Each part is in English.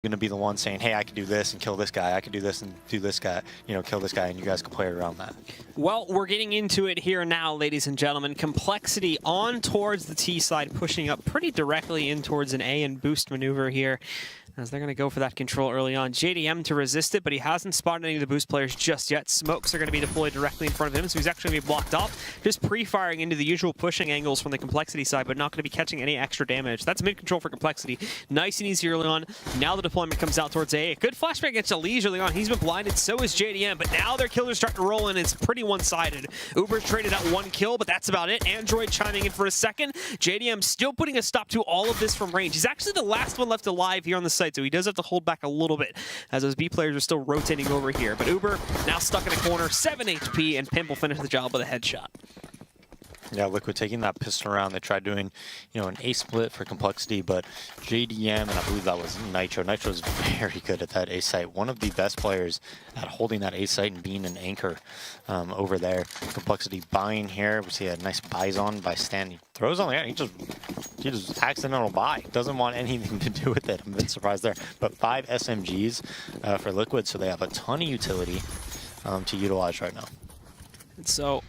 going to be the one saying, hey, I can do this and kill this guy. I can do this and do this guy, you know, kill this guy, and you guys can play around that. Well, we're getting into it here now, ladies and gentlemen. Complexity on towards the T side, pushing up pretty directly in towards an A and boost maneuver here, as they're going to go for that control early on. JDM to resist it, but he hasn't spotted any of the boost players just yet. Smokes are going to be deployed directly in front of him, so he's actually going to be blocked off. Just pre-firing into the usual pushing angles from the Complexity side, but not going to be catching any extra damage. That's mid-control for Complexity. Nice and easy early on. Now the deployment comes out towards A. Good flashback against Elige early on. He's been blinded, so is JDM, but now their killers start to roll in. It's pretty one-sided. Uber's traded out one kill, but that's about it. Android chiming in for a second. JDM still putting a stop to all of this from range. He's actually the last one left alive here on the site, so he does have to hold back a little bit as those B players are still rotating over here. But Uber now stuck in a corner, 7 HP, and Pimp will finish the job with a headshot. Yeah, Liquid taking that pistol around. They tried doing, you know, an A split for Complexity, but JDM, and I believe that was Nitro. Nitro's very good at that A site. One of the best players at holding that A site and being an anchor over there. Complexity buying here. We see a nice Bison by Stan. He throws on the end. He just accidental buy. Doesn't want anything to do with it. I'm a bit surprised there. But 5 SMGs for Liquid, so they have a ton of utility to utilize right now. And so,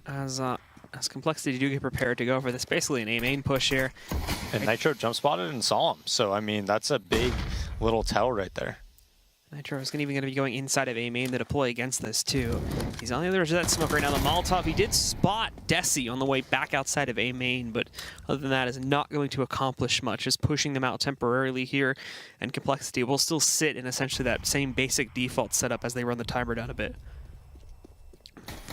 as Complexity do get prepared to go for this, basically an A main push here. And Nitro jump spotted and saw him. So, I mean, that's a big little tell right there. Nitro is even going to be going inside of A main to deploy against this, too. He's on the other edge of that smoke right now. The Molotov, he did spot Desi on the way back outside of A main, but other than that, is not going to accomplish much. Just pushing them out temporarily here, and Complexity will still sit in essentially that same basic default setup as they run the timer down a bit.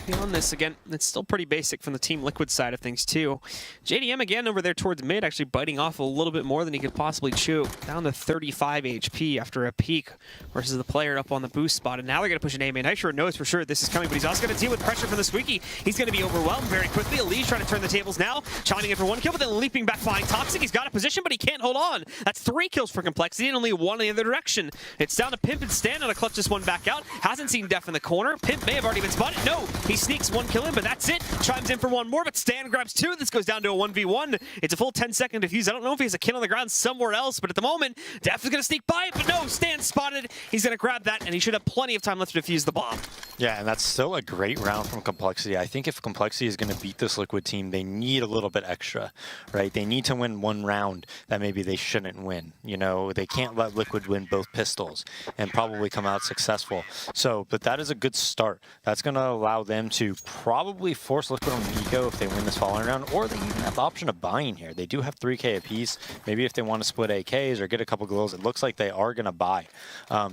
Beyond this, again, it's still pretty basic from the Team Liquid side of things, too. JDM, again, over there towards mid, actually biting off a little bit more than he could possibly chew. Down to 35 HP after a peak versus the player up on the boost spot. And now they're going to push an A main. Nitro knows for sure this is coming, but he's also going to deal with pressure from the Squeaky. He's going to be overwhelmed very quickly. Elige trying to turn the tables now. Chiming in for 1 kill, but then leaping back behind Toxic. He's got a position, but he can't hold on. That's 3 kills for Complexity and only 1 in the other direction. It's down to Pimp and Stan on to clutch this one back out. Hasn't seen Def in the corner. Pimp may have already been spotted. No, he sneaks 1 kill in, but that's it. Chimes in for 1 more, but Stan grabs 2. This goes down to a 1v1. It's a full 10-second defuse. I don't know if he has a kill on the ground somewhere else, but at the moment, Def is going to sneak by it, but no, Stan spotted. He's going to grab that, and he should have plenty of time left to defuse the bomb. Yeah, and that's still a great round from Complexity. I think if Complexity is going to beat this Liquid team, they need a little bit extra, right? They need to win 1 round that maybe they shouldn't win. You know, they can't let Liquid win both pistols and probably come out successful. So, but that is a good start. That's going to allow them to probably force Liquid on the eco if they win this following round, or they even have the option of buying here. They do have 3K apiece. Maybe if they want to split AKs or get a couple Galils, it looks like they are going to buy.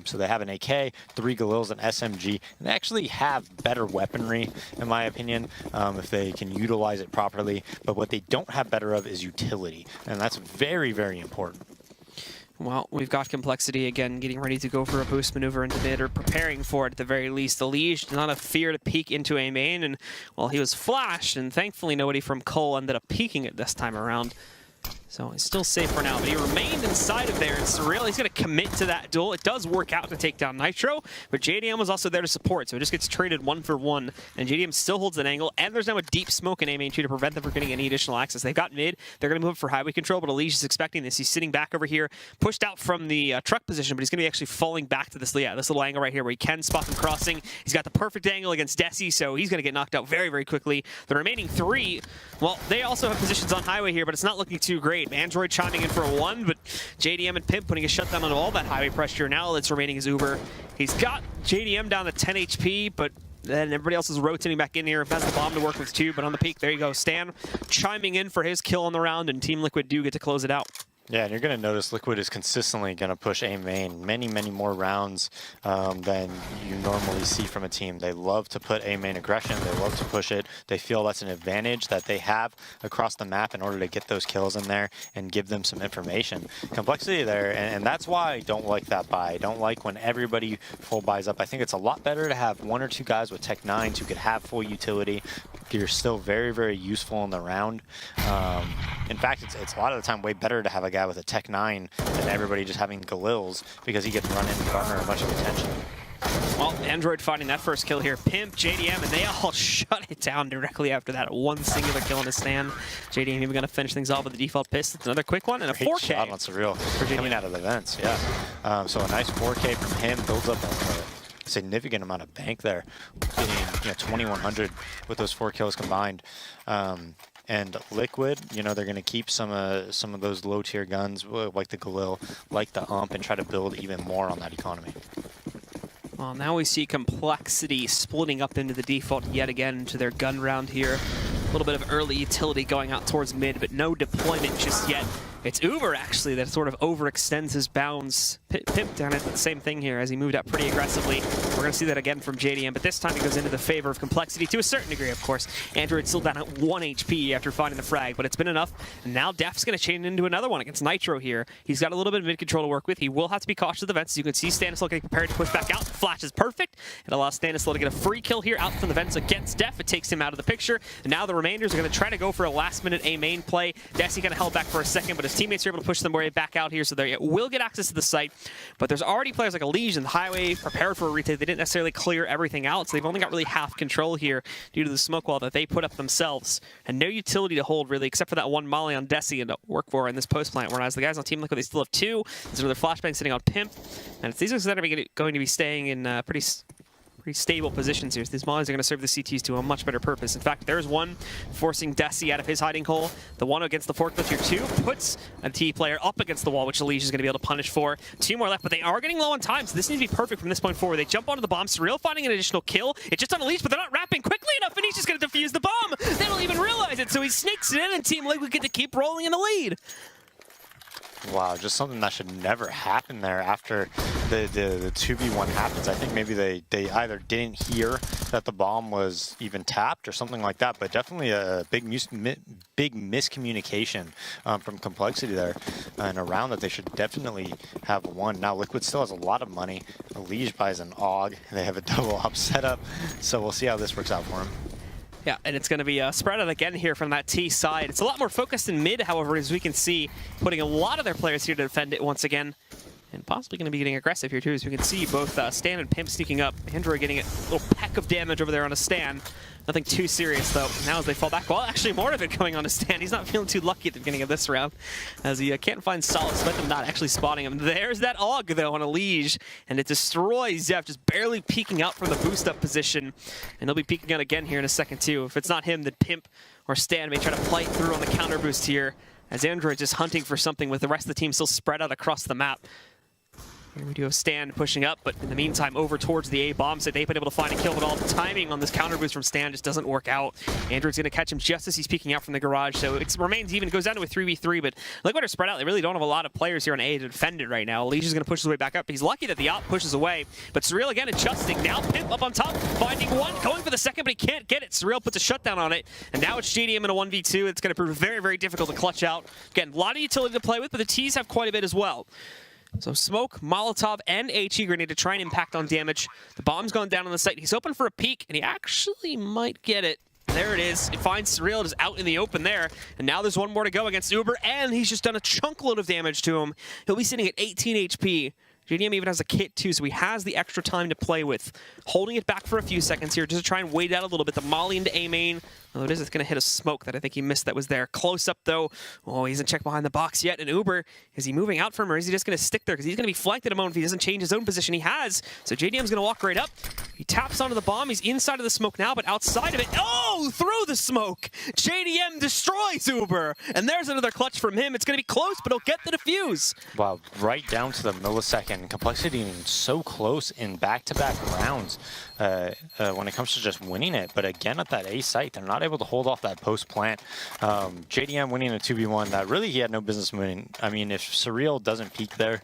So they have an AK, 3 Galils, an SMG, and they actually have better weaponry, in my opinion, if they can utilize it properly. But what they don't have better of is utility, and that's very, very important. Well, we've got Complexity again getting ready to go for a boost maneuver into mid, or preparing for it at the very least. Elige did not have fear to peek into A main, and well, he was flashed, and thankfully nobody from coL ended up peeking it this time around. So he's still safe for now, but he remained inside of there, and Surreal, he's going to commit to that duel. It does work out to take down Nitro, but JDM was also there to support, so it just gets traded 1 for 1, and JDM still holds an angle, and there's now a deep smoke in A main too to prevent them from getting any additional access. They've got mid, they're going to move up for highway control, but Elige is expecting this. He's sitting back over here, pushed out from the truck position, but he's going to be actually falling back to this little angle right here where he can spot them crossing. He's got the perfect angle against Desi, so he's going to get knocked out very, very quickly. The remaining 3, well, they also have positions on highway here, but it's not looking too great. Android chiming in for a 1, but JDM and Pimp putting a shutdown on all that highway pressure. Now all that's remaining is Uber. He's got JDM down to 10 HP, but then everybody else is rotating back in here. Has the bomb to work with too, but on the peak, there you go. Stan chiming in for his kill on the round, and Team Liquid do get to close it out. Yeah, and you're going to notice Liquid is consistently going to push A main many, many more rounds than you normally see from a team. They love to put A main aggression. They love to push it. They feel that's an advantage that they have across the map in order to get those kills in there and give them some information. Complexity there, and that's why I don't like that buy. I don't like when everybody full buys up. I think it's a lot better to have 1 or 2 guys with Tech 9s who could have full utility. You're still very, very useful in the round. In fact, it's a lot of the time way better to have a guy with a Tech 9 than everybody just having Galils, because he can run in and garner a bunch of attention. Well, Android finding that first kill here. Pimp, JDM, and they all shut it down directly after that. One singular kill in the stand. JDM even going to finish things off with the default pistol. Another quick one and a 4K. Shot on Surreal coming out of the vents, yeah. So a nice 4K from him builds up a significant amount of bank there, getting 2,100 with those 4 kills combined. And Liquid, they're going to keep some of those low-tier guns like the coL, like the and try to build even more on that economy. Well, now we see Complexity splitting up into the default yet again to their gun round here. A little bit of early utility going out towards mid, but no deployment just yet. It's Uber, actually, that sort of overextends his bounds. Pimp down at the same thing here as he moved out pretty aggressively. We're going to see that again from JDM, but this time it goes into the favor of Complexity to a certain degree, of course. Android still down at 1 HP after finding the frag, but it's been enough. And now Def's going to chain into another one against Nitro here. He's got a little bit of mid-control to work with. He will have to be cautious of the vents. As you can see, Stanislaw getting prepared to push back out. Flash is perfect. It allows Stanislaw to get a free kill here out from the vents against Def. It takes him out of the picture. And now the remainders are going to try to go for a last-minute A main play. Desi kind of held back for a second, but his teammates are able to push them way back out here, so they will get access to the site. But there's already players like Elige and the Highway prepared for a retake. They didn't necessarily clear everything out, so they've only got really half control here due to the smoke wall that they put up themselves. And no utility to hold, really, except for that one molly on Desi and work for in this post plant, whereas the guys on Team Liquid, they still have 2. There's another flashbang sitting on Pimp. And it's these guys that are going to be staying in pretty stable positions here. So these mollies are going to serve the CTs to a much better purpose. In fact, there's one forcing Desi out of his hiding hole. The one against the forklift here, 2, puts a T player up against the wall, which Elige is going to be able to punish for. 2 more left, but they are getting low on time, so this needs to be perfect from this point forward. They jump onto the bomb. Surreal finding an additional kill. It's just on Elige, but they're not wrapping quickly enough, and he's just going to defuse the bomb. They don't even realize it, so he sneaks it in, and Team Liquid get to keep rolling in the lead. Wow, just something that should never happen there after the 2v1 happens. I think maybe they either didn't hear that the bomb was even tapped or something like that, but definitely a big miscommunication from Complexity there in a round that they should definitely have won. Now Liquid still has a lot of money. Elige buys an AUG, and they have a double op setup, so we'll see how this works out for him. Yeah, and it's going to be spread out again here from that T side. It's a lot more focused in mid, however, as we can see, putting a lot of their players here to defend it once again. And possibly going to be getting aggressive here, too, as we can see both Stan and Pimp sneaking up. Android getting a little peck of damage over there on a Stan. Nothing too serious, though. Now as they fall back, well, actually more of it coming on a Stan. He's not feeling too lucky at the beginning of this round, as he can't find solid, despite them not actually spotting him. There's that AUG, though, on Elige, and it destroys Zef, just barely peeking out from the boost-up position. And he'll be peeking out again here in a second, too. If it's not him, then Pimp or Stan may try to fight through on the counter boost here, as Android just hunting for something with the rest of the team still spread out across the map. Here we do have Stan pushing up, but in the meantime, over towards the A bomb site, they've been able to find a kill, but all the timing on this counter boost from Stan just doesn't work out. Android's going to catch him just as he's peeking out from the garage, so it remains even. It goes down to a 3v3, but Liquid are spread out. They really don't have a lot of players here on A to defend it right now. Elige is going to push his way back up. He's lucky that the op pushes away, but Surreal again adjusting. Now Pimp up on top, finding one, going for the second, but he can't get it. Surreal puts a shutdown on it, and now it's JDM in a 1v2. It's going to prove very, very difficult to clutch out. Again, a lot of utility to play with, but the T's have quite a bit as well. So Smoke, Molotov, and HE grenade to try and impact on damage. The bomb's gone down on the site. He's open for a peek, and he actually might get it. There it is. It finds Surreal just out in the open there. And now there's one more to go against Uber, and he's just done a chunk load of damage to him. He'll be sitting at 18 HP. JDM even has a kit too, so he has the extra time to play with. Holding it back for a few seconds here just to try and wait out a little bit. The molly into A main. Oh, it is. It's going to hit a smoke that I think he missed that was there. Close up though. Oh, he hasn't checked behind the box yet. And Uber, is he moving out from him or is he just going to stick there? Because he's going to be flanked at a moment if he doesn't change his own position. He has. So JDM's going to walk right up. He taps onto the bomb. He's inside of the smoke now, but outside of it. Oh, through the smoke. JDM destroys Uber. And there's another clutch from him. It's going to be close, but he'll get the defuse. Wow, right down to the millisecond. Complexity being so close in back-to-back rounds when it comes to just winning it. But again, at that A site, they're not able to hold off that post-plant. JDM winning a 2v1 that really he had no business winning. I mean, if Surreal doesn't peek there,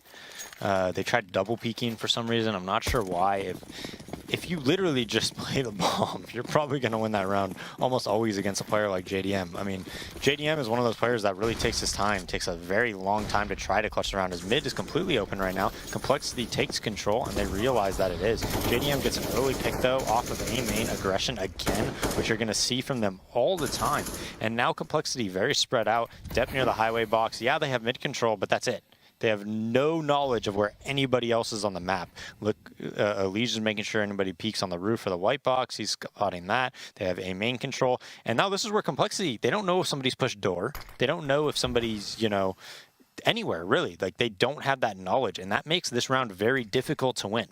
they tried double peeking for some reason. I'm not sure why. If you literally just play the bomb, you're probably going to win that round almost always against a player like JDM. I mean, JDM is one of those players that really takes his time, takes a very long time to try to clutch the round. His mid is completely open right now. Complexity takes control, and they realize that it is. JDM gets an early pick, though, off of A main aggression again, which you're going to see from them all the time. And now Complexity very spread out, depth near the highway box. Yeah, they have mid control, but that's it. They have no knowledge of where anybody else is on the map. Look, Elise is making sure anybody peeks on the roof of the white box. He's spotting that. They have a main control. And now this is where complexity, they don't know if somebody's pushed door. They don't know if somebody's, you know, anywhere, really. Like, they don't have that knowledge, and that makes this round very difficult to win.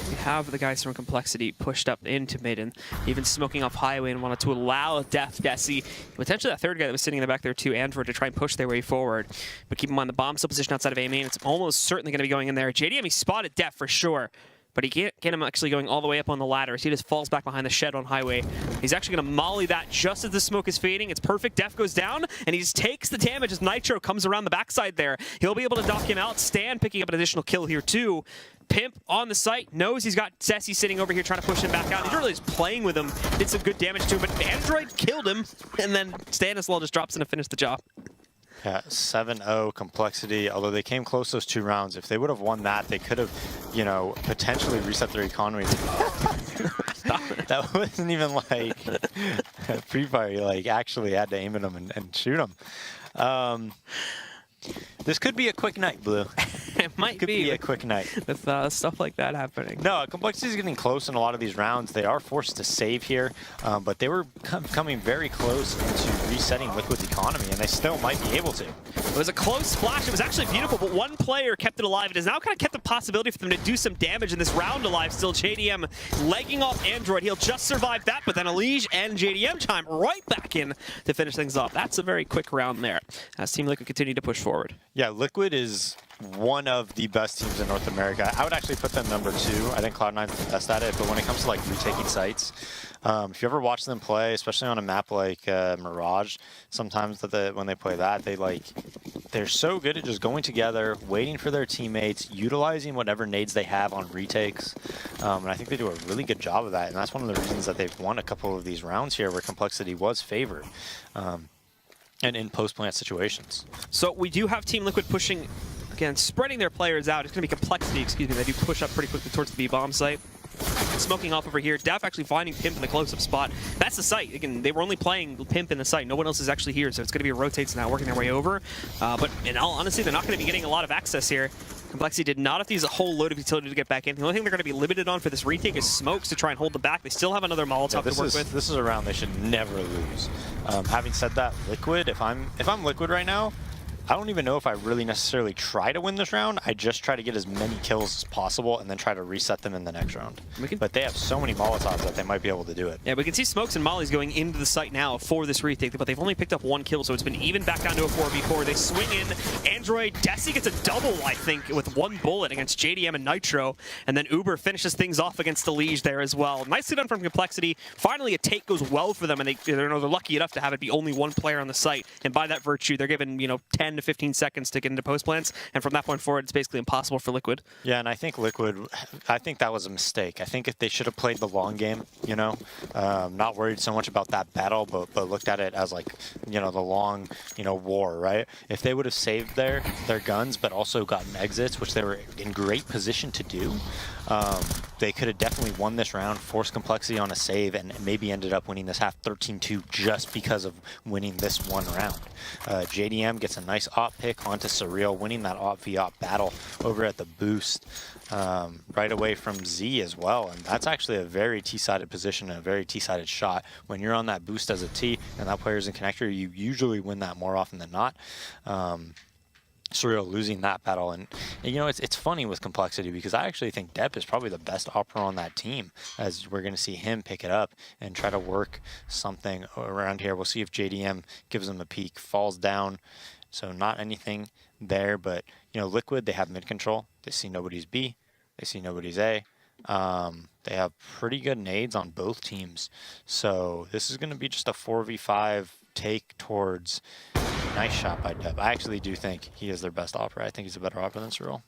We have the guys from Complexity pushed up into mid and even smoking off highway and wanted to allow Desi, potentially that third guy that was sitting in the back there too, Android, to try and push their way forward. But keep in mind, the bomb still positioned outside of A main. It's almost certainly going to be going in there. JDM, he spotted Def for sure, but he can't get him actually going all the way up on the ladder. So he just falls back behind the shed on highway. He's actually going to molly that just as the smoke is fading. It's perfect. Def goes down, and he just takes the damage as Nitro comes around the backside there. He'll be able to dock him out. Stan picking up an additional kill here too. Pimp on the site, knows he's got Ceci sitting over here trying to push him back out. He's really just playing with him. Did some good damage to him, but Android killed him, and then Stanislaw just drops in to finish the job. Yeah, 7-0 Complexity, although they came close those 2 rounds. If they would have won that, they could have, you know, potentially reset their economy. That wasn't even like Free Fire. You like actually had to aim at them and shoot them. This could be a quick night, Blue. It might be a quick night with stuff like that happening. No, Complexity is getting close in a lot of these rounds. They are forced to save here, but they were coming very close into resetting Liquid's economy, and they still might be able to. It was a close flash. It was actually beautiful, but one player kept it alive. It has now kind of kept the possibility for them to do some damage in this round alive still. JDM legging off Android. He'll just survive that, but then Elige and JDM time right back in to finish things off. That's a very quick round there as Team Liquid continue to push forward. Yeah, Liquid is one of the best teams in North America. I would actually put them #2. I think Cloud9's the best at it, but when it comes to like retaking sites, if you ever watch them play, especially on a map like Mirage, sometimes when they play that, they're so good at just going together, waiting for their teammates, utilizing whatever nades they have on retakes, and I think they do a really good job of that, and that's one of the reasons that they've won a couple of these rounds here where Complexity was favored. And in post-plant situations. So we do have Team Liquid pushing, again, spreading their players out. It's going to be Complexity, excuse me. They do push up pretty quickly towards the B-bomb site. Smoking off over here. Def actually finding Pimp in the close-up spot. That's the site. Again, they were only playing Pimp in the site. No one else is actually here, so it's going to be rotates now, working their way over. But in all honesty, they're not going to be getting a lot of access here. Complexity did not have to use a whole load of utility to get back in. The only thing they're going to be limited on for this retake is smokes to try and hold them back. They still have another Molotov to work with. This is a round they should never lose. Having said that, Liquid, if I'm Liquid right now, I don't even know if I really necessarily try to win this round. I just try to get as many kills as possible and then try to reset them in the next round. But they have so many Molotovs that they might be able to do it. Yeah, we can see Smokes and Molly's going into the site now for this retake, but they've only picked up 1 kill, so it's been even back down to a 4v4. They swing in. Android, Desi gets a double, I think, with 1 bullet against JDM and Nitro, and then Uber finishes things off against Elige there as well. Nicely done from Complexity. Finally, a take goes well for them, and they're lucky enough to have it be only 1 player on the site, and by that virtue, they're given 10 to 15 seconds to get into post plants, and from that point forward, it's basically impossible for Liquid. Yeah, and I think Liquid, I think that was a mistake. I think if they should have played the long game, not worried so much about that battle, but looked at it as like, the long, war, right? If they would have saved their guns, but also gotten exits, which they were in great position to do, they could have definitely won this round, forced Complexity on a save, and maybe ended up winning this half 13-2 just because of winning this one round. JDM gets a nice op pick onto Surreal, winning that op v op battle over at the boost right away from Z as well. And that's actually a very T-sided position and a very T-sided shot. When you're on that boost as a T and that player's in connector, you usually win that more often than not. Surreal losing that battle, and it's funny with Complexity because I actually think Depp is probably the best opera on that team, as we're going to see him pick it up and try to work something around here. We'll see if JDM gives him a peek, falls down, so not anything there, but Liquid, they have mid control, they see nobody's B, they see nobody's A. They have pretty good nades on both teams, so this is going to be just a 4v5 take towards. Nice shot by Deb. I actually do think he is their best opera. I think he's a better opera than Cyril.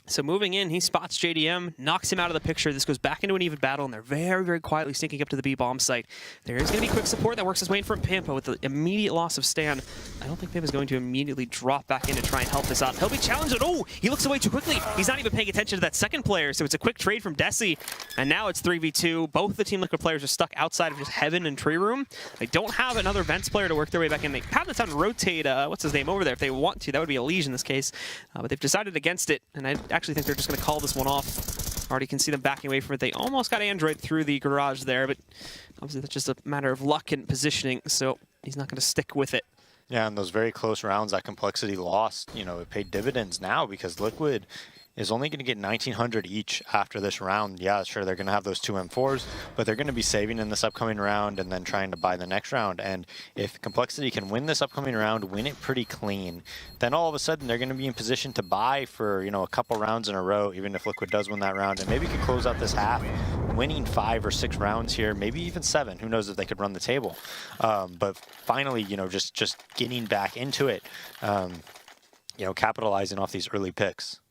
So moving in, he spots JDM, knocks him out of the picture. This goes back into an even battle, and they're very, very quietly sneaking up to the B-bomb site. There is going to be quick support that works his way in from Pimp, but with the immediate loss of Stan, I don't think Pimp is going to immediately drop back in to try and help this out. He'll be challenged. Oh, he looks away too quickly. He's not even paying attention to that second player, so it's a quick trade from Desi, and now it's 3v2. Both the Team Liquid players are stuck outside of just Heaven and Tree Room. They don't have another Vents player to work their way back in. They have the time to rotate, what's his name, over there if they want to. That would be a Liege in this case, but they've decided against it, and I actually think they're just going to call this one off. Already can see them backing away from it. They almost got Android through the garage there, but obviously that's just a matter of luck and positioning, so he's not going to stick with it. Yeah, and those very close rounds that Complexity lost, you know, it paid dividends now because Liquid is only going to get 1,900 each after this round. Yeah, sure, they're going to have those two M4s, but they're going to be saving in this upcoming round and then trying to buy the next round. And if Complexity can win this upcoming round, win it pretty clean, then all of a sudden they're going to be in position to buy for, you know, a couple rounds in a row, even if Liquid does win that round. And maybe could close out this half, winning 5 or 6 rounds here, maybe even 7. Who knows if they could run the table. But finally, you know, just getting back into it, you know, capitalizing off these early picks.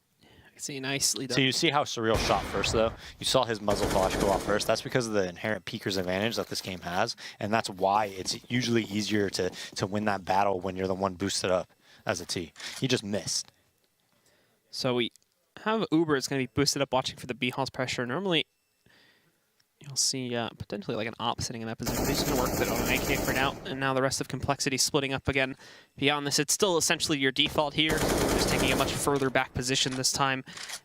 See nicely done. So you see how Surreal shot first, though? You saw his muzzle flash go off first. That's because of the inherent peeker's advantage that this game has, and that's why it's usually easier to win that battle when you're the one boosted up as a T. He just missed. So we have Uber. It's going to be boosted up watching for the B-Hall's pressure. Normally, you'll see potentially like an op sitting in that position. He's just going to work with it on an AK for now, and now the rest of Complexity splitting up again. Beyond this, it's still essentially your default here, just taking a much further back position this time.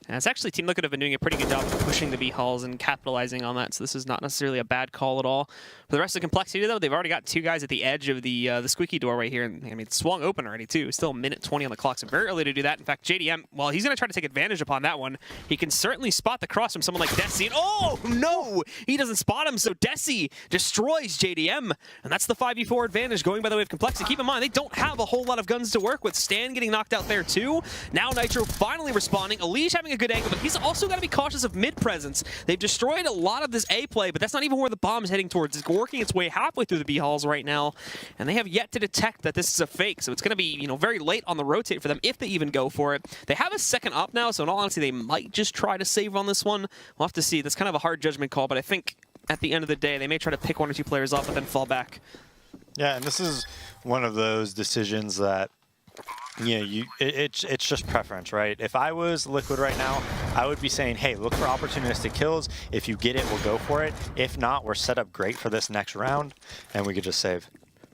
And it's actually Team Liquid have been doing a pretty good job of pushing the B-Halls and capitalizing on that, so this is not necessarily a bad call at all. For the rest of Complexity, though, they've already got 2 guys at the edge of the squeaky door right here, and I mean, it's swung open already, too. Still a minute 20 on the clock, so very early to do that. In fact, JDM, well, he's going to try to take advantage upon that one. He can certainly spot the cross from someone like Desi, and oh, no! He doesn't spot him, so Desi destroys JDM, and that's the 5v4 advantage going by the way of Complexity. Keep in mind, they don't have a whole lot of guns to work with. Stan getting knocked out there, too. Now Nitro finally responding. Elish having a good angle, but he's also got to be cautious of mid-presence. They've destroyed a lot of this A play, but that's not even where the bomb is heading towards. It's working its way halfway through the B-Halls right now, and they have yet to detect that this is a fake, so it's going to be, you know, very late on the rotate for them if they even go for it. They have a second up now, so in all honesty, they might just try to save on this one. We'll have to see. That's kind of a hard judgment call, but I think at the end of the day, they may try to pick 1 or 2 players off, but then fall back. Yeah, and this is one of those decisions that, you know, it's just preference, right? If I was Liquid right now, I would be saying, hey, look for opportunistic kills. If you get it, we'll go for it. If not, we're set up great for this next round, and we could just save.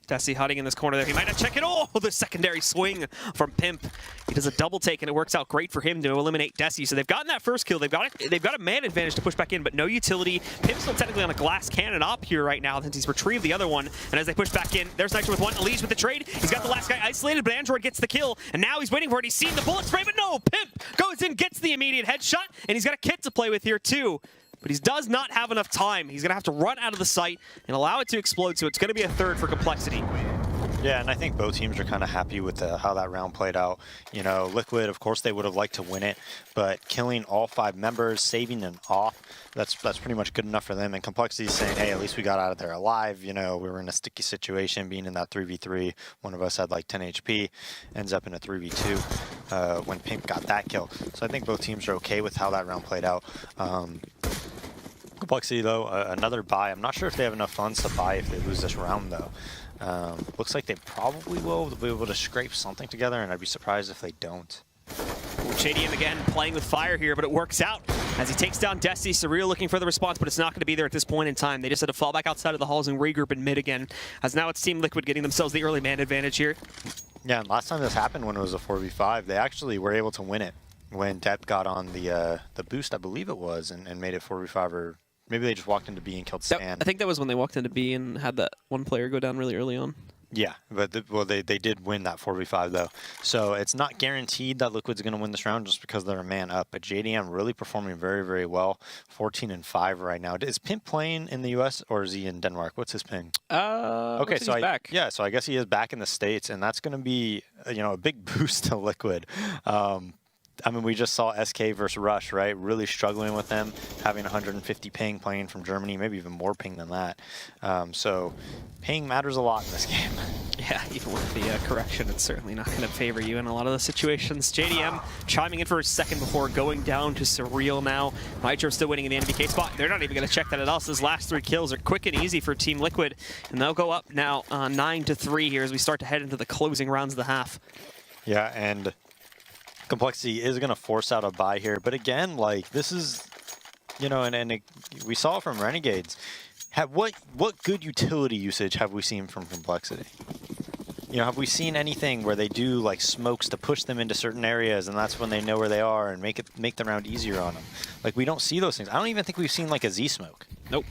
Desi hiding in this corner there. He might not check it. Oh, the secondary swing from Pimp. He does a double take, and it works out great for him to eliminate Desi. So they've gotten that first kill. They've got a man advantage to push back in, but no utility. Pimp's still technically on a glass cannon op here right now since he's retrieved the other one. And as they push back in, there's Nitro with one. Elise with the trade. He's got the last guy isolated, but Android gets the kill. And now he's waiting for it. He's seen the bullet spray, but no! Pimp goes in, gets the immediate headshot, and he's got a kit to play with here too. But he does not have enough time. He's going to have to run out of the site and allow it to explode, so it's going to be a third for Complexity. Yeah, and I think both teams are kind of happy with how that round played out. You know, Liquid, of course, they would have liked to win it, but killing all 5 members, saving them off, that's pretty much good enough for them. And Complexity is saying, hey, at least we got out of there alive. You know, we were in a sticky situation being in that 3v3. One of us had like 10 HP, ends up in a 3v2 when Pimp got that kill. So I think both teams are okay with how that round played out. Complexity, though, another buy. I'm not sure if they have enough funds to buy if they lose this round, though. Looks like they probably will be able to scrape something together, and I'd be surprised if they don't. JDM again playing with fire here, but it works out as he takes down Desi. Surreal looking for the response, but it's not going to be there at this point in time. They just had to fall back outside of the halls and regroup in mid again, as now it's Team Liquid getting themselves the early man advantage here. Yeah, and last time this happened when it was a 4v5, they actually were able to win it when Depp got on the boost, I believe it was, and made it 4v5, or maybe they just walked into B and killed Stan. I think that was when they walked into B and had that one player go down really early on. Yeah, but they did win that 4v5 though. So it's not guaranteed that Liquid's going to win this round just because they're a man up. But JDM really performing very, very well. 14-5 right now. Is Pimp playing in the US or is he in Denmark? What's his ping? Okay, so he's back. Yeah, so I guess he is back in the States, and that's going to be, you know, a big boost to Liquid. I mean, we just saw SK versus Rush, right? Really struggling with them, having 150 ping, playing from Germany, maybe even more ping than that. So ping matters a lot in this game. Yeah, even with the correction, it's certainly not going to favor you in a lot of the situations. JDM chiming in for a second before going down to Surreal now. Nitro still winning in the NBK spot. They're not even going to check that at all. So his last 3 kills are quick and easy for Team Liquid. And they'll go up now 9-3 here as we start to head into the closing rounds of the half. Yeah, and Complexity is going to force out a buy here. But again, like, this is, you know, we saw it from Renegades. What good utility usage have we seen from Complexity? You know, have we seen anything where they do like smokes to push them into certain areas, and that's when they know where they are and make the round easier on them? Like, we don't see those things. I don't even think we've seen like a Z smoke. Nope.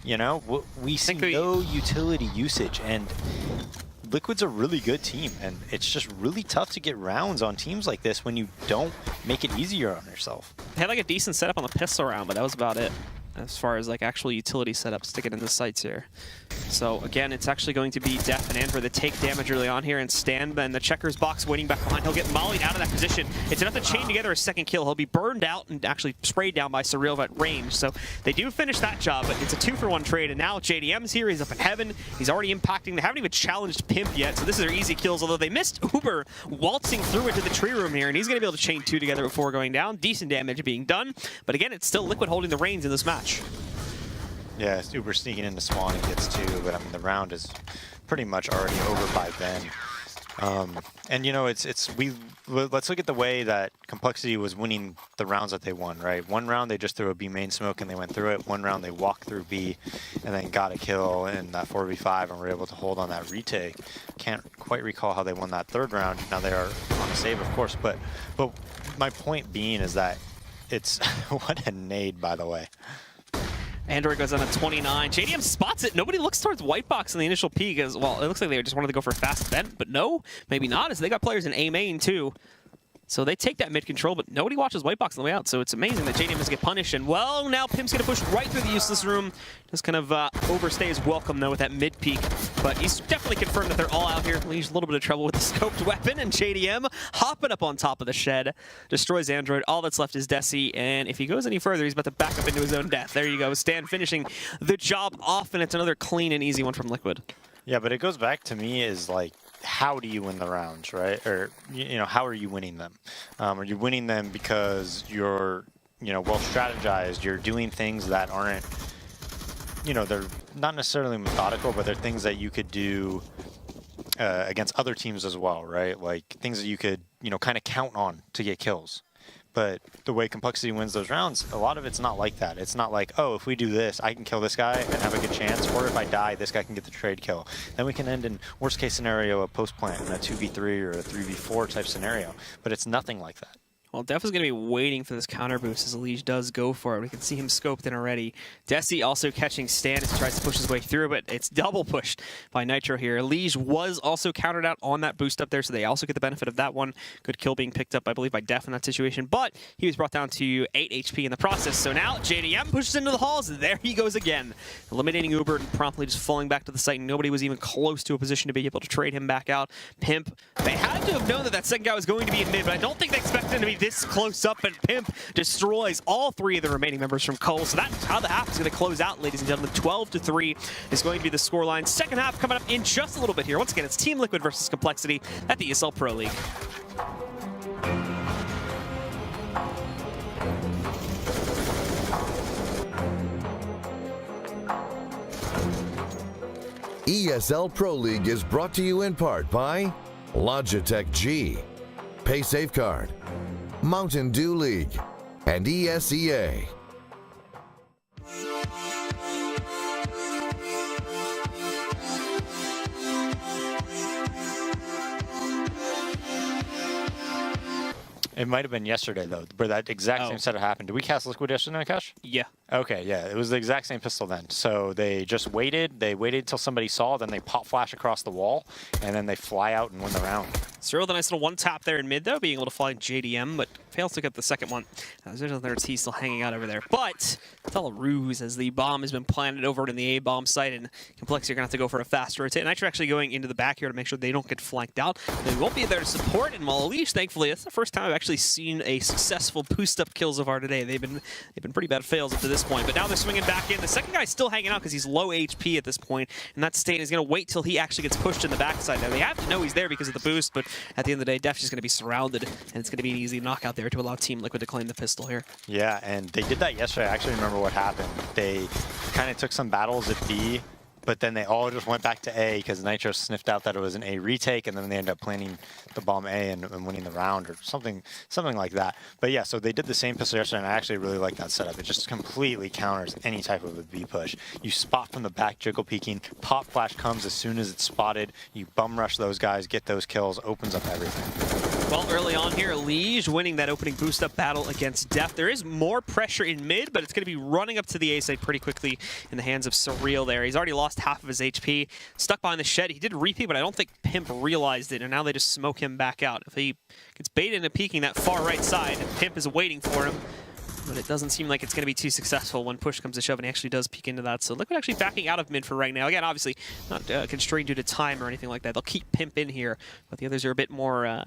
You know, we see no utility usage, and Liquid's a really good team, and it's just really tough to get rounds on teams like this when you don't make it easier on yourself. They had like a decent setup on the pistol round, but that was about it as far as like actual utility setups to get into sights here. So again, it's actually going to be Def and Andrew that take damage early on here, and Stan in the checkers box waiting back behind. He'll get mollied out of that position. It's enough to chain together a second kill. He'll be burned out and actually sprayed down by Surreal at range. So they do finish that job, but it's a 2-for-1 trade. And now JDM's here. He's up in heaven. He's already impacting. They haven't even challenged Pimp yet, so this is their easy kills, although they missed Uber waltzing through into the tree room here, and he's going to be able to chain 2 together before going down. Decent damage being done, but again, it's still Liquid holding the reins in this match. Yeah, Uber sneaking into spawn and gets 2, but I mean, the round is pretty much already over by then. And you know, let's look at the way that Complexity was winning the rounds that they won, right? One round they just threw a B main smoke and they went through it. One round they walked through B and then got a kill in that 4v5 and were able to hold on that retake. Can't quite recall how they won that 3rd round. Now they are on a save, of course, but my point being is that it's what a nade, by the way. Android goes on a 29. JDM spots it. Nobody looks towards White Box in the initial peek as well. It looks like they just wanted to go for a fast vent, but no, maybe not, as they got players in A main too. So they take that mid control, but nobody watches White Box on the way out. So it's amazing that JDM doesn't get punished. And well, now Pimp's going to push right through the useless room. Just kind of overstay his welcome, though, with that mid peek. But he's definitely confirmed that they're all out here. Leaves a little bit of trouble with the scoped weapon. And JDM hopping up on top of the shed. Destroys Android. All that's left is Desi. And if he goes any further, he's about to back up into his own death. There you go. Stan finishing the job off. And it's another clean and easy one from Liquid. Yeah, but it goes back to me is like, how do you win the rounds, right? Or, you know, how are you winning them? Are you winning them because you're, you know, well strategized, you're doing things that aren't, you know, they're not necessarily methodical, but they're things that you could do against other teams as well, right? Like things that you could, you know, kind of count on to get kills. But the way Complexity wins those rounds, a lot of it's not like that. It's not like, oh, if we do this, I can kill this guy and have a good chance, or if I die, this guy can get the trade kill. Then we can end in, worst case scenario, a post-plant in a 2v3 or a 3v4 type scenario. But it's nothing like that. Well, Def is going to be waiting for this counter boost as Liege does go for it. We can see him scoped in already. Desi also catching Stan as he tries to push his way through, but it's double pushed by Nitro here. Liege was also countered out on that boost up there, so they also get the benefit of that one. Good kill being picked up, I believe, by Def in that situation, but he was brought down to 8 HP in the process. So now JDM pushes into the halls, and there he goes again. Eliminating Uber and promptly just falling back to the site. Nobody was even close to a position to be able to trade him back out. Pimp, they had to have known that that second guy was going to be in mid, but I don't think they expected him to be this close up, and Pimp destroys all 3 of the remaining members from coL. So that's how the half is going to close out, ladies and gentlemen. 12-3 is going to be the scoreline. Second half coming up in just a little bit here. Once again, it's Team Liquid versus Complexity at the ESL Pro League. ESL Pro League is brought to you in part by Logitech G, Pay Safeguard, Mountain Dew League, and ESEA. It might have been yesterday, though, where that exact same setup happened. Did we cast Liquid yesterday, Akash? Yeah. Okay, yeah. It was the exact same pistol then. So they just waited. They waited until somebody saw, then they pop flash across the wall, and then they fly out and win the round. Cyril with a nice little one tap there in mid, though, being able to find JDM, but fails to get the second one. There's another T still hanging out over there. But it's all a ruse as the bomb has been planted over in the A bomb site, and Complexity are going to have to go for a faster rotate. Nitro actually going into the back here to make sure they don't get flanked out. They won't be there to support, and while Leash, thankfully, that's the first time I've actually seen a successful boost-up kill so far today. They've been pretty bad fails up to this point, but now they're swinging back in. The second guy's still hanging out because he's low HP at this point, and that Stain is going to wait till he actually gets pushed in the backside. Now, they have to know he's there because of the boost, but at the end of the day, Def's just going to be surrounded, and it's going to be an easy knockout there to allow Team Liquid to claim the pistol here. Yeah, and they did that yesterday. I actually remember what happened. They kind of took some battles at B, but then they all just went back to A because Nitro sniffed out that it was an A retake, and then they ended up planting the bomb A and winning the round or something like that. But yeah, so they did the same pistol yesterday, and I actually really like that setup. It just completely counters any type of a B push. You spot from the back, jiggle peeking, pop flash comes as soon as it's spotted. You bum rush those guys, get those kills, opens up everything. Well, early on here, Liege winning that opening boost-up battle against Def. There is more pressure in mid, but it's going to be running up to the A side pretty quickly in the hands of Surreal there. He's already lost half of his HP. Stuck behind the shed. He did repeat, but I don't think Pimp realized it, and now they just smoke him back out. If he gets baited into peeking that far right side, Pimp is waiting for him. But it doesn't seem like it's going to be too successful when push comes to shove, and he actually does peek into that. So Liquid actually backing out of mid for right now. Again, obviously not constrained due to time or anything like that. They'll keep Pimp in here, but the others are a bit more,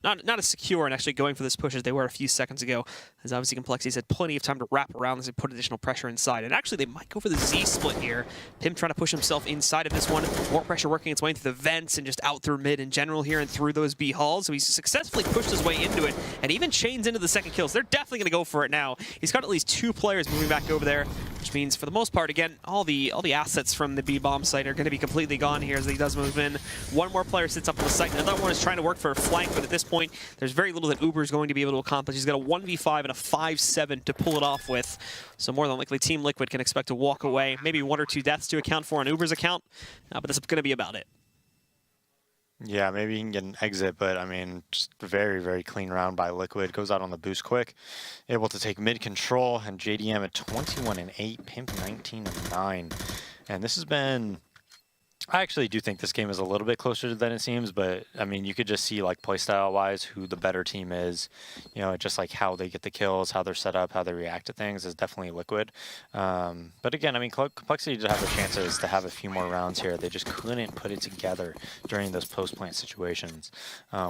not as secure and actually going for this push as they were a few seconds ago. As obviously Complexity's had plenty of time to wrap around this and put additional pressure inside. And actually they might go for the Z split here. Pimp trying to push himself inside of this one. More pressure working its way through the vents and just out through mid in general here and through those B halls. So he's successfully pushed his way into it and even chains into the second kill. So they're definitely going to go for it now. He's got at least 2 players moving back over there, which means for the most part, again, all the assets from the B bomb site are going to be completely gone here as he does move in. One more player sits up on the site. Another one is trying to work for a flank, but at this point, there's very little that Uber is going to be able to accomplish. He's got a 1v5 and a 5-7 to pull it off with. So more than likely, Team Liquid can expect to walk away. Maybe 1 or 2 deaths to account for on Uber's account, but that's going to be about it. Yeah, maybe you can get an exit, but I mean, just a very, very clean round by Liquid. Goes out on the boost quick, able to take mid control, and JDM at 21-8, Pimp 19-9. And this has been, I actually do think this game is a little bit closer than it seems, but I mean, you could just see like playstyle wise who the better team is, you know, just like how they get the kills, how they're set up, how they react to things is definitely Liquid. But again, I mean, Complexity did have the chances to have a few more rounds here. They just couldn't put it together during those post-plant situations,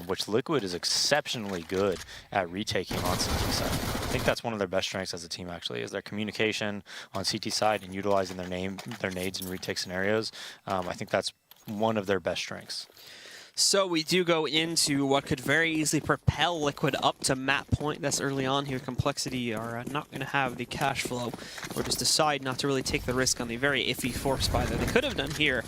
which Liquid is exceptionally good at retaking on CT side. I think that's one of their best strengths as a team actually, is their communication on CT side and utilizing their nades and retake scenarios. I think that's one of their best strengths. So we do go into what could very easily propel Liquid up to map point. That's early on here. Complexity are not going to have the cash flow or just decide not to really take the risk on the very iffy force buy that they could have done here.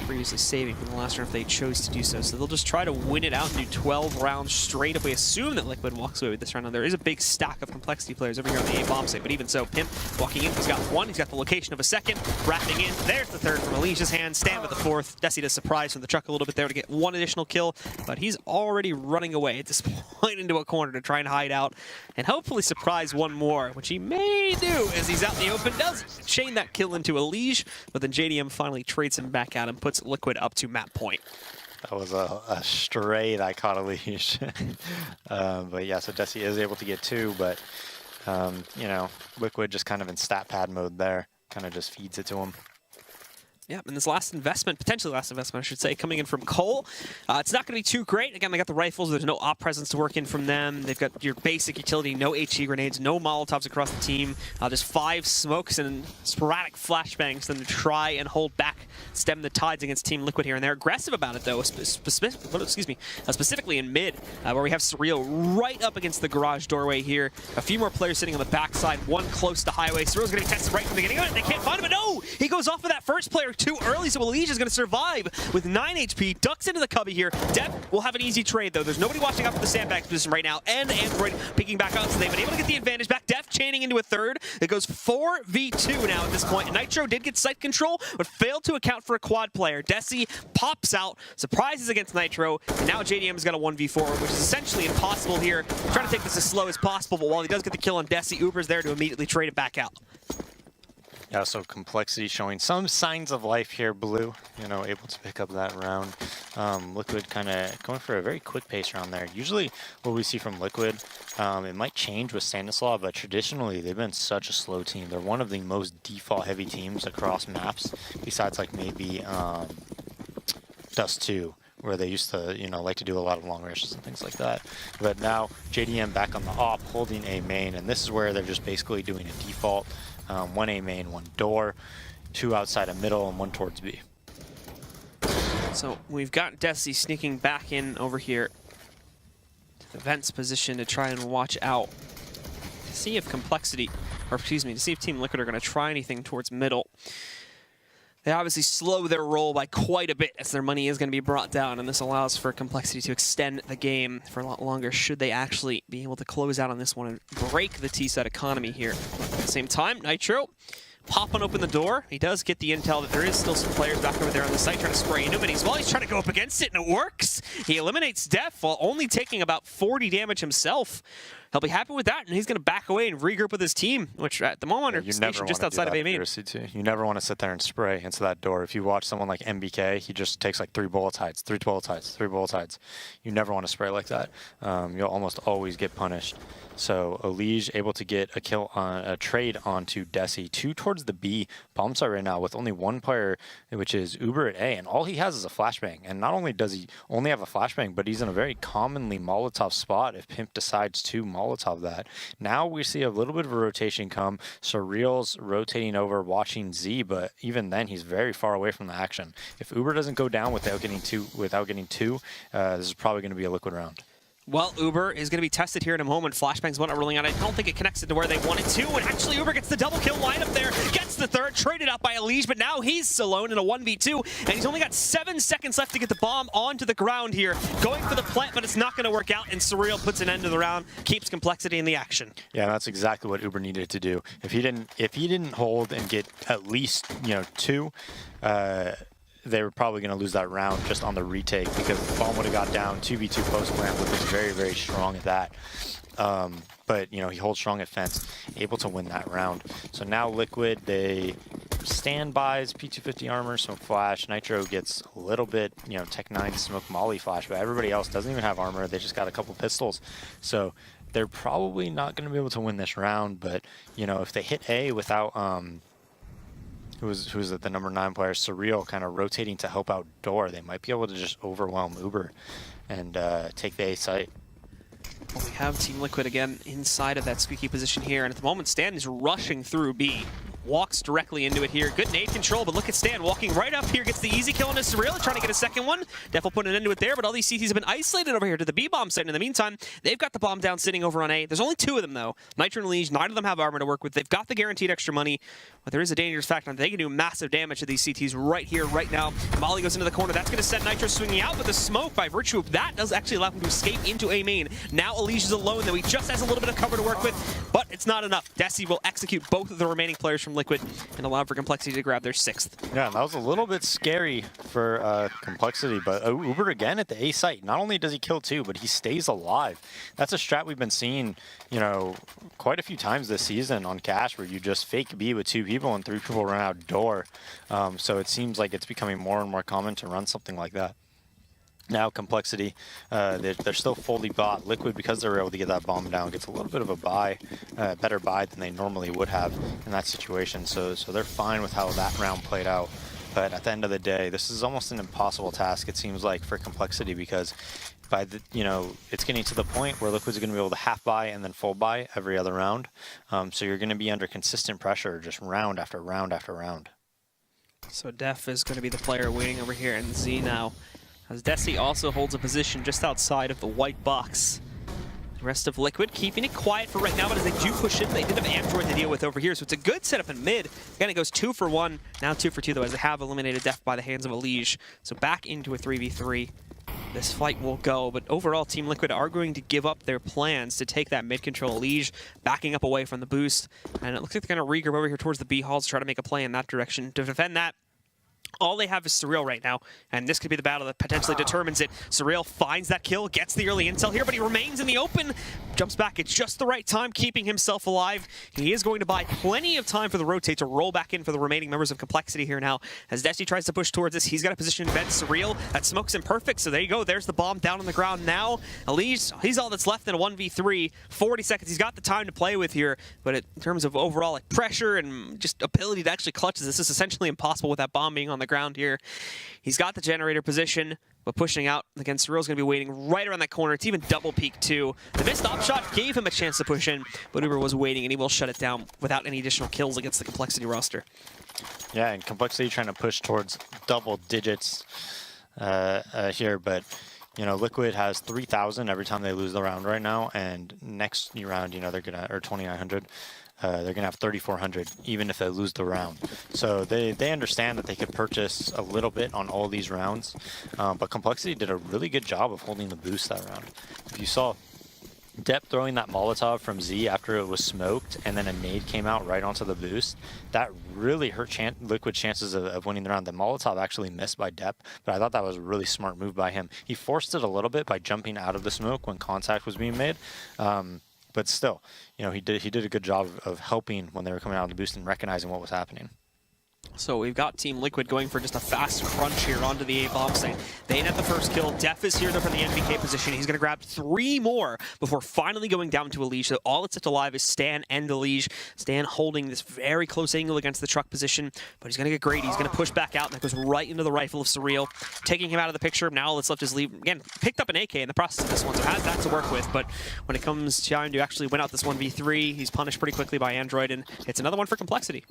Previously saving from the last round if they chose to do so. So they'll just try to win it out and do 12 rounds straight up. We assume that Liquid walks away with this round. Now, there is a big stack of Complexity players over here on the A bomb site, but even so, Pimp walking in, he's got 1, he's got the location of a second, wrapping in, there's the 3rd from Alicia's hand, Stan with the 4th. Desi does surprise from the truck a little bit there to get 1 additional kill, but he's already running away at this point into a corner to try and hide out and hopefully surprise 1 more, which he may do as he's out in the open. Does chain that kill into a Liege, but then JDM finally trades him back out and puts Liquid up to map point. That was a straight I caught a leash. But yeah, so Desi is able to get 2, but you know, Liquid just kind of in stat pad mode there, kind of just feeds it to him. Yeah, and this last investment, potentially last investment, I should say, coming in from coL. It's not going to be too great. Again, they got the rifles. There's no op presence to work in from them. They've got your basic utility, no HE grenades, no Molotovs across the team. Just 5 smokes and sporadic flashbangs then to try and hold back, stem the tides against Team Liquid here. And they're aggressive about it, though, specifically in mid, where we have Surreal right up against the garage doorway here. A few more players sitting on the backside, 1 close to highway. Surreal's going to be tested right from the beginning of it. They can't find him, but no! He goes off of that first player too early, so Elige is going to survive with 9 HP, ducks into the cubby here. Def will have an easy trade, though. There's nobody watching out for the sandbag position right now, and Android picking back up, so they've been able to get the advantage back. Def chaining into a 3rd. It goes 4v2 now at this point. Nitro did get site control, but failed to account for a quad player. Desi pops out, surprises against Nitro, and now JDM's got a 1v4, which is essentially impossible here. Trying to take this as slow as possible, but while he does get the kill on Desi, Uber's there to immediately trade it back out. Yeah, so Complexity showing some signs of life here, Blue, you know, able to pick up that round. Liquid kind of going for a very quick pace round there. Usually what we see from Liquid, it might change with Stanislaw, but traditionally they've been such a slow team. They're one of the most default heavy teams across maps, besides like maybe Dust 2, where they used to, you know, like to do a lot of long rushes and things like that. But now JDM back on the op, holding A main, and this is where they're just basically doing a default. 1 A main, 1 door, 2 outside of middle, and 1 towards B. So we've got Desi sneaking back in over here to the vents position to try and watch out. To see if Complexity, or excuse me, to see if Team Liquid are going to try anything towards middle. They obviously slow their roll by quite a bit as their money is going to be brought down, and this allows for Complexity to extend the game for a lot longer should they actually be able to close out on this one and break the T-set economy here. At the same time, Nitro popping open the door. He does get the intel that there is still some players back over there on the site trying to spray into him, and he's trying to go up against it, and it works. He eliminates Def while only taking about 40 damage himself. He'll be happy with that, and he's going to back away and regroup with his team, which at the moment are stationed just outside of A main. You never want to sit there and spray into that door. If you watch someone like MBK, he just takes like 3 bullet hides, 3 bullet hides, 3 bullet hides. You never want to spray like that. You'll almost always get punished. So Elige able to get a kill on a trade onto Desi, 2 towards the B bomb site right now with only 1 player, which is Uber at A, and all he has is a flashbang. And not only does he only have a flashbang, but he's in a very commonly Molotov spot if Pimp decides to Molotov that. Now we see a little bit of a rotation come. Surreal's rotating over, watching Z, but even then he's very far away from the action. If Uber doesn't go down without getting two, this is probably going to be a Liquid round. Well, Uber is going to be tested here in a moment. Flashbang's one not rolling out. I don't think it connects into where they wanted to. And actually, Uber gets the double kill lineup there. Gets the third, traded out by Elige, but now he's alone in a 1v2. And he's only got 7 seconds left to get the bomb onto the ground here. Going for the plant, but it's not going to work out. And Surreal puts an end to the round, keeps Complexity in the action. Yeah, that's exactly what Uber needed to do. If he didn't hold and get at least, you know, 2, they were probably going to lose that round just on the retake because the bomb would have got down. 2v2 post plant, which is very, very strong at that. But, you know, he holds strong at fence, able to win that round. So now Liquid, they standbys, P250 armor, smoke flash. Nitro gets a little bit, you know, Tech 9 smoke molly flash, but everybody else doesn't even have armor. They just got a couple pistols. So they're probably not going to be able to win this round, but, you know, if they hit A without... who's the number 9 player, Surreal, kind of rotating to help out Door, they might be able to just overwhelm Uber and take the A site. Well, we have Team Liquid again inside of that squeaky position here, and at the moment Stan is rushing through B. Walks directly into it here. Good nade control, but look at Stan walking right up here. Gets the easy kill on his Surreal, trying to get a second one. Def will put an end to it there, but all these CTs have been isolated over here to the B bomb site. In the meantime, they've got the bomb down sitting over on A. There's only 2 of them, though. Nitro and Elige, neither of them have armor to work with. They've got the guaranteed extra money, but there is a dangerous factor. They can do massive damage to these CTs right here, right now. Molly goes into the corner. That's going to send Nitro swinging out, but the smoke, by virtue of that, does actually allow him to escape into A main. Now Elige is alone, though. He just has a little bit of cover to work with, but it's not enough. Desi will execute both of the remaining players from Liquid and allow for Complexity to grab their 6th. Yeah, that was a little bit scary for Complexity, but Uber again at the A site. Not only does he kill 2, but he stays alive. That's a strat we've been seeing, you know, quite a few times this season on Cash, where you just fake B with 2 people and 3 people run out door. So it seems like it's becoming more and more common to run something like that. Now Complexity, they're still fully bought. Liquid, because they're able to get that bomb down, gets a little bit of a buy, better buy than they normally would have in that situation. So they're fine with how that round played out. But at the end of the day, this is almost an impossible task, it seems like, for Complexity, because by the, you know, it's getting to the point where Liquid's going to be able to half buy and then full buy every other round. So you're going to be under consistent pressure just round after round after round. So Def is going to be the player waiting over here, and Z now, as Desi also holds a position just outside of the white box. The rest of Liquid keeping it quiet for right now, but as they do push in, they did have Android to deal with over here, so it's a good setup in mid. Again, it goes 2 for 1, now 2 for 2, though, as they have eliminated Def by the hands of Elige. So back into a 3v3. This fight will go, but overall, Team Liquid are going to give up their plans to take that mid control. Elige backing up away from the boost, and it looks like they're going to regroup over here towards the B halls to try to make a play in that direction. To defend that, All they have is Surreal right now, and this could be the battle that potentially determines it. Surreal finds that kill, gets the early intel here, but he remains in the open. Jumps back at just the right time, keeping himself alive. He is going to buy plenty of time for the rotate to roll back in for the remaining members of Complexity here now. As Desi tries to push towards this, he's got a position in bed. Surreal, that smoke's imperfect, so there you go. There's the bomb down on the ground now. Elise, he's all that's left in a 1v3. 40 seconds, he's got the time to play with here, but in terms of overall like pressure and just ability to actually clutch this is essentially impossible with that bomb being on the ground here. He's got the generator position, but pushing out against Surreal's going to be waiting right around that corner. It's even double peak too. The missed op shot gave him a chance to push in, but Uber was waiting, and he will shut it down without any additional kills against the Complexity roster. Yeah, and Complexity trying to push towards double digits here, but you know, Liquid has 3,000 every time they lose the round right now, and next round, you know, they're gonna, or 2,900. They're gonna have 3,400 even if they lose the round. So they understand that they could purchase a little bit on all these rounds, but Complexity did a really good job of holding the boost that round. If you saw Depp throwing that Molotov from Z after it was smoked, and then a nade came out right onto the boost, that really hurt Liquid's chances of winning the round. The Molotov actually missed by Depp, but I thought that was a really smart move by him. He forced it a little bit by jumping out of the smoke when contact was being made. But still, you know, he did a good job of helping when they were coming out of the boost and recognizing what was happening. So we've got Team Liquid going for just a fast crunch here onto the A-bomb site. They net the first kill. Def is here though for the NBK position. He's going to grab 3 more before finally going down to Elige. So all that's alive is Stan and Elige. Stan holding this very close angle against the truck position, but he's going to get greedy. He's going to push back out, and that goes right into the rifle of Surreal, taking him out of the picture. Now all that's left is Leave. Again, picked up an AK in the process of this one, so has that to work with, but when it comes time to actually win out this 1v3, he's punished pretty quickly by Android, and it's another one for Complexity.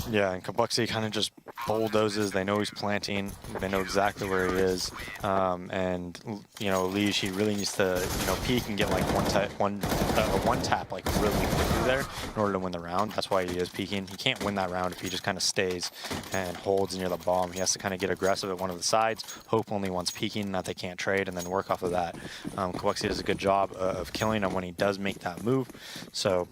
Yeah, and Complexity kind of just bulldozes. They know he's planting. They know exactly where he is. And, you know, Elige, he really needs to, you know, peek and get like one tap like really quickly there in order to win the round. That's why he is peeking. He can't win that round if he just kind of stays and holds near the bomb. He has to kind of get aggressive at one of the sides, hope only one's peeking, that they can't trade, and then work off of that. Complexity does a good job of killing him when he does make that move. So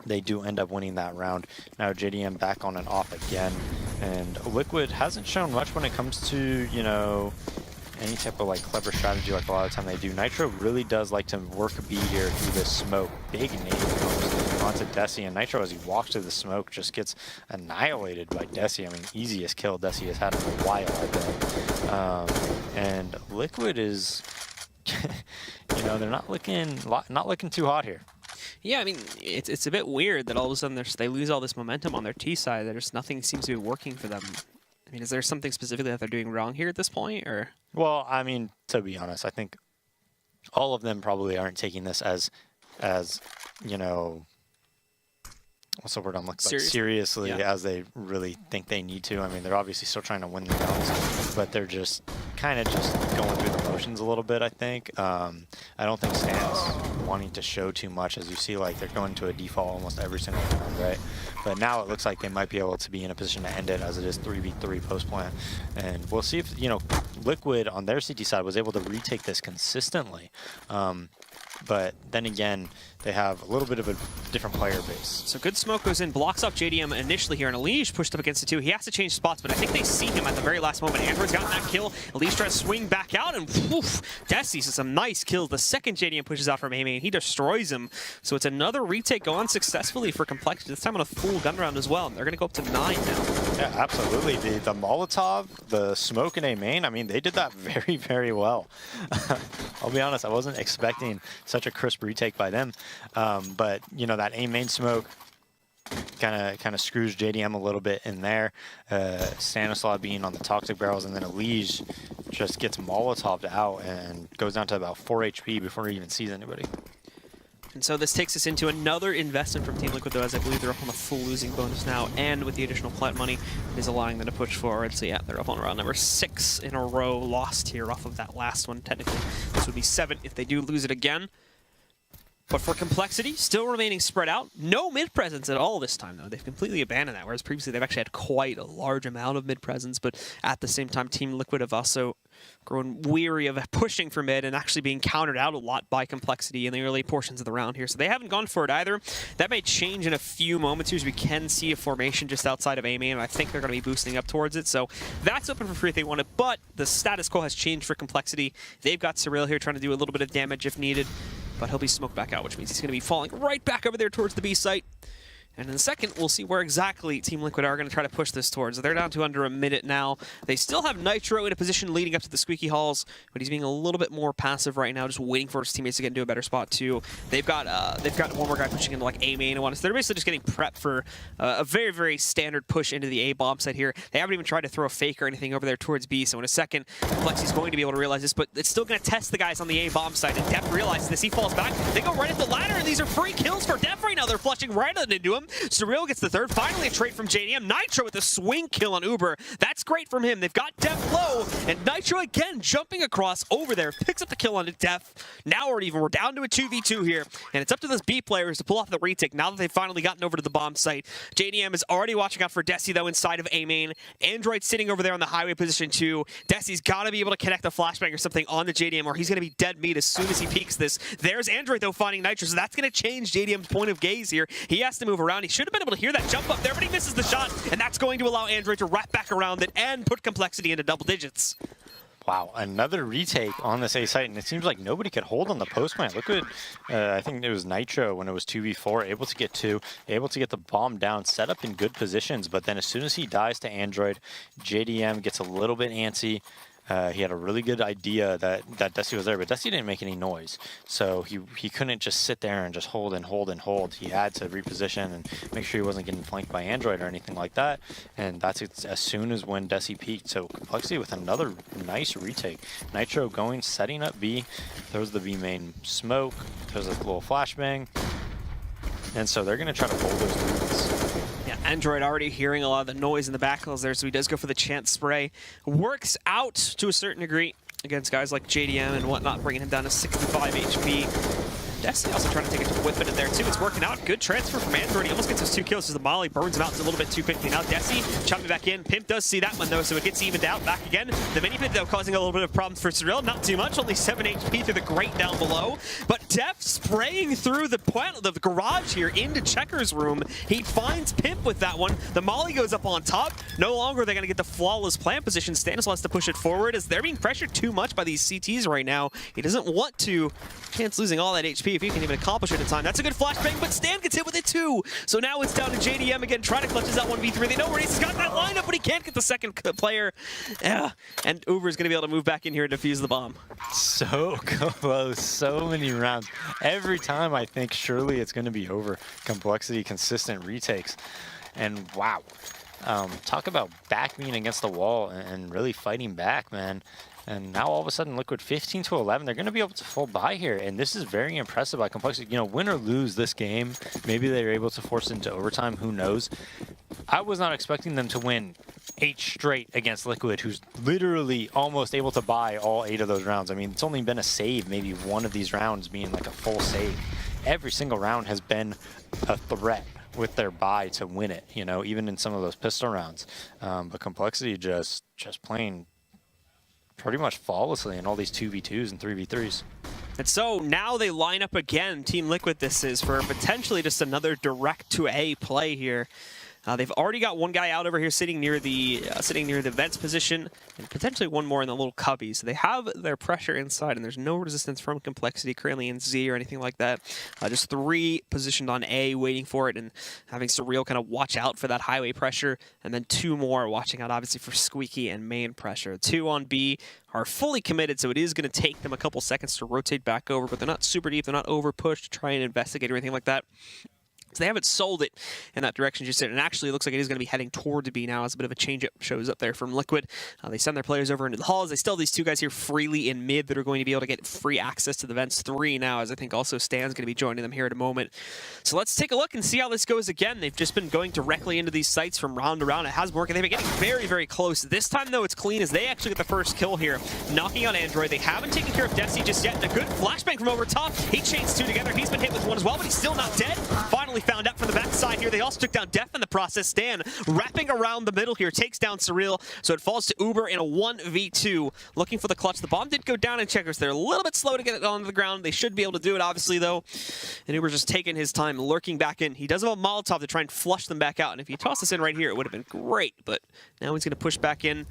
they do end up winning that round. Now JDM back on and off again, and Liquid hasn't shown much when it comes to, you know, any type of like clever strategy like a lot of the time they do. Nitro really does like to work a B here through the smoke. Big nade comes onto Desi, and Nitro as he walks through the smoke just gets annihilated by Desi. I mean, easiest kill Desi has had in a while, I think. And Liquid is, you know, they're not looking too hot here. Yeah, I mean, it's a bit weird that all of a sudden they lose all this momentum on their T side. There's nothing seems to be working for them. I mean, is there something specifically that they're doing wrong here at this point, or? Well, I mean, to be honest, I think all of them probably aren't taking this as you know, what's the word I'm looking for? Seriously, yeah, as they really think they need to. I mean, they're obviously still trying to win the rounds, but they're just kind of just going through the motions a little bit, I think. I don't think Stan's wanting to show too much, as you see, like, they're going to a default almost every single round, right? But now it looks like they might be able to be in a position to end it, as it is 3v3 post-plant. And we'll see if, you know, Liquid on their CT side was able to retake this consistently. But then again, they have a little bit of a different player base. So good smoke goes in, blocks off JDM initially here, and Elige pushed up against the 2. He has to change spots, but I think they see him at the very last moment. Android's gotten that kill. Elige tries to swing back out, and woof, Desi says some nice kills. The second JDM pushes out from A-main, he destroys him. So it's another retake going successfully for Complexity, this time on a full gun round as well. And they're going to go up to 9 now. Yeah, absolutely. The Molotov, the smoke in A-main, I mean, they did that very, very well. I'll be honest, I wasn't expecting such a crisp retake by them. But, you know, that A-main smoke kind of screws JDM a little bit in there. Stanislav being on the toxic barrels, and then Elige just gets Molotoved out and goes down to about 4 HP before he even sees anybody. And so this takes us into another investment from Team Liquid, though, as I believe they're up on the full losing bonus now, and with the additional plat money, it is allowing them to push forward. So yeah, they're up on round number 6 in a row lost here off of that last one. Technically, this would be 7 if they do lose it again. But for Complexity, still remaining spread out. No mid presence at all this time, though. They've completely abandoned that, whereas previously they've actually had quite a large amount of mid presence. But at the same time, Team Liquid have also grown weary of pushing for mid and actually being countered out a lot by Complexity in the early portions of the round here. So they haven't gone for it either. That may change in a few moments here as we can see a formation just outside of A main, and I think they're going to be boosting up towards it. So that's open for free if they want it, but the status quo has changed for Complexity. They've got Surreal here trying to do a little bit of damage if needed, but he'll be smoked back out, which means he's going to be falling right back over there towards the B site. And in a second, we'll see where exactly Team Liquid are going to try to push this towards. They're down to under a minute now. They still have Nitro in a position leading up to the Squeaky Halls, but he's being a little bit more passive right now, just waiting for his teammates to get into a better spot too. They've got one more guy pushing into like A main and one. So they're basically just getting prepped for a very, very standard push into the A bomb site here. They haven't even tried to throw a fake or anything over there towards B. So in a second, Plexi's going to be able to realize this, but it's still going to test the guys on the A bomb site. And Def realizes this. He falls back. They go right at the ladder, and these are free kills for Def right now. They're flushing right into him. Surreal gets the third. Finally a trade from JDM. Nitro with a swing kill on Uber. That's great from him. They've got Def low, and Nitro again jumping across over there. Picks up the kill on Def. Now we're down to a 2v2 here, and it's up to those B players to pull off the retake now that they've finally gotten over to the bomb site. JDM is already watching out for Desi, though, inside of A main. Android sitting over there on the highway position 2. Desi's got to be able to connect a flashbang or something on the JDM, or he's going to be dead meat as soon as he peeks this. There's Android, though, finding Nitro, so that's going to change JDM's point of gaze here. He has to move around. He should have been able to hear that jump up there, but he misses the shot, and that's going to allow Android to wrap back around it and put Complexity into double digits. Wow, another retake on this A site, and it seems like nobody could hold on the post plant. Look at, I think it was Nitro when it was 2v4, able to get 2, able to get the bomb down, set up in good positions, but then as soon as he dies to Android, JDM gets a little bit antsy. He had a really good idea that Desi was there, but Desi didn't make any noise. So he couldn't just sit there and just hold and hold and hold. He had to reposition and make sure he wasn't getting flanked by Android or anything like that. And that's as soon as when Desi peaked. So Complexity with another nice retake. Nitro going, setting up B, throws the B main smoke, throws a little flashbang. And so they're going to try to hold those leads. Yeah, Android already hearing a lot of the noise in the back hills there, so he does go for the chance spray. Works out to a certain degree against guys like JDM and whatnot, bringing him down to 65 HP. Destiny also trying to take a whip in there too. It's working out. Good transfer from Android. He almost gets his 2 kills as the Molly burns him out a little bit too quickly. Now Desi chopping back in. Pimp does see that one though, so it gets evened out. Back again. The mini pit though causing a little bit of problems for Surreal. Not too much. Only 7 HP through the grate down below. But Def spraying through the garage here into Checker's room. He finds Pimp with that one. The Molly goes up on top. No longer are they going to get the flawless plant position. Stanislaw has to push it forward as they're being pressured too much by these CTs right now. He doesn't want to chance losing all that HP if he can even accomplish it in time. That's a good flashbang, but Stan gets hit with it too. So now it's down to JDM again, trying to clutch his out 1v3. They know where he's got that lineup, but he can't get the second player. Yeah. And Uber is going to be able to move back in here and defuse the bomb. So close, so many rounds. Every time I think surely it's going to be over. Complexity, consistent retakes. And wow, talk about back being against the wall and really fighting back, man. And now all of a sudden, Liquid 15 to 11, they're going to be able to full buy here. And this is very impressive by Complexity. You know, win or lose this game, maybe they're able to force it into overtime, who knows. I was not expecting them to win 8 straight against Liquid, who's literally almost able to buy all 8 of those rounds. I mean, it's only been a save, maybe one of these rounds being like a full save. Every single round has been a threat with their buy to win it, you know, even in some of those pistol rounds. But Complexity just playing pretty much flawlessly in all these 2v2s and 3v3s. And so now they line up again, Team Liquid this is, for potentially just another direct to A play here. They've already got one guy out over here sitting near the vents position, and potentially one more in the little cubby. So they have their pressure inside, and there's no resistance from Complexity currently in Z or anything like that. Just 3 positioned on A, waiting for it, and having Surreal kind of watch out for that highway pressure, and then 2 more watching out obviously for Squeaky and main pressure. 2 on B are fully committed, so it is going to take them a couple seconds to rotate back over, but they're not super deep. They're not over pushed to try and investigate or anything like that. So they haven't sold it in that direction just yet. And actually, it looks like it is going to be heading towards B now as a bit of a change-up shows up there from Liquid. They send their players over into the halls. They still have these two guys here freely in mid that are going to be able to get free access to the vents 3 now, as I think also Stan's going to be joining them here in a moment. So let's take a look and see how this goes again. They've just been going directly into these sites from round to round. It has been working. They've been getting very, very close. This time, though, it's clean as they actually get the first kill here, knocking out Android. They haven't taken care of Desi just yet. And a good flashbang from over top. He chains 2 together. He's been hit with 1 as well, but he's still not dead. Finally found out from the backside here. They also took down Def in the process. Stan wrapping around the middle here, takes down Surreal. So it falls to Uber in a 1v2, looking for the clutch. The bomb did go down in checkers. They're a little bit slow to get it onto the ground. They should be able to do it, obviously, though. And Uber's just taking his time, lurking back in. He does have a Molotov to try and flush them back out. And if he tossed this in right here, it would have been great. But now he's going to push back in.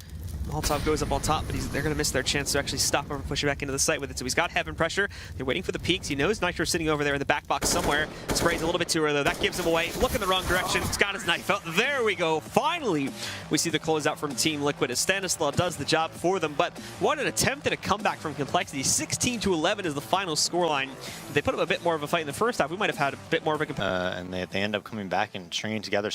Molotov goes up on top, but they're going to miss their chance to actually stop him and push it back into the site with it. So he's got heaven pressure. They're waiting for the peaks. He knows Nitro sitting over there in the back box somewhere. Sprays a little bit too early, though. That gives him away. Look in the wrong direction. He's got his knife out. There we go. Finally, we see the closeout from Team Liquid as Stanislaw does the job for them. But what an attempt at a comeback from Complexity. 16-11 is the final scoreline. If they put up a bit more of a fight in the first half, we might have had a bit more of a... and they end up coming back and stringing together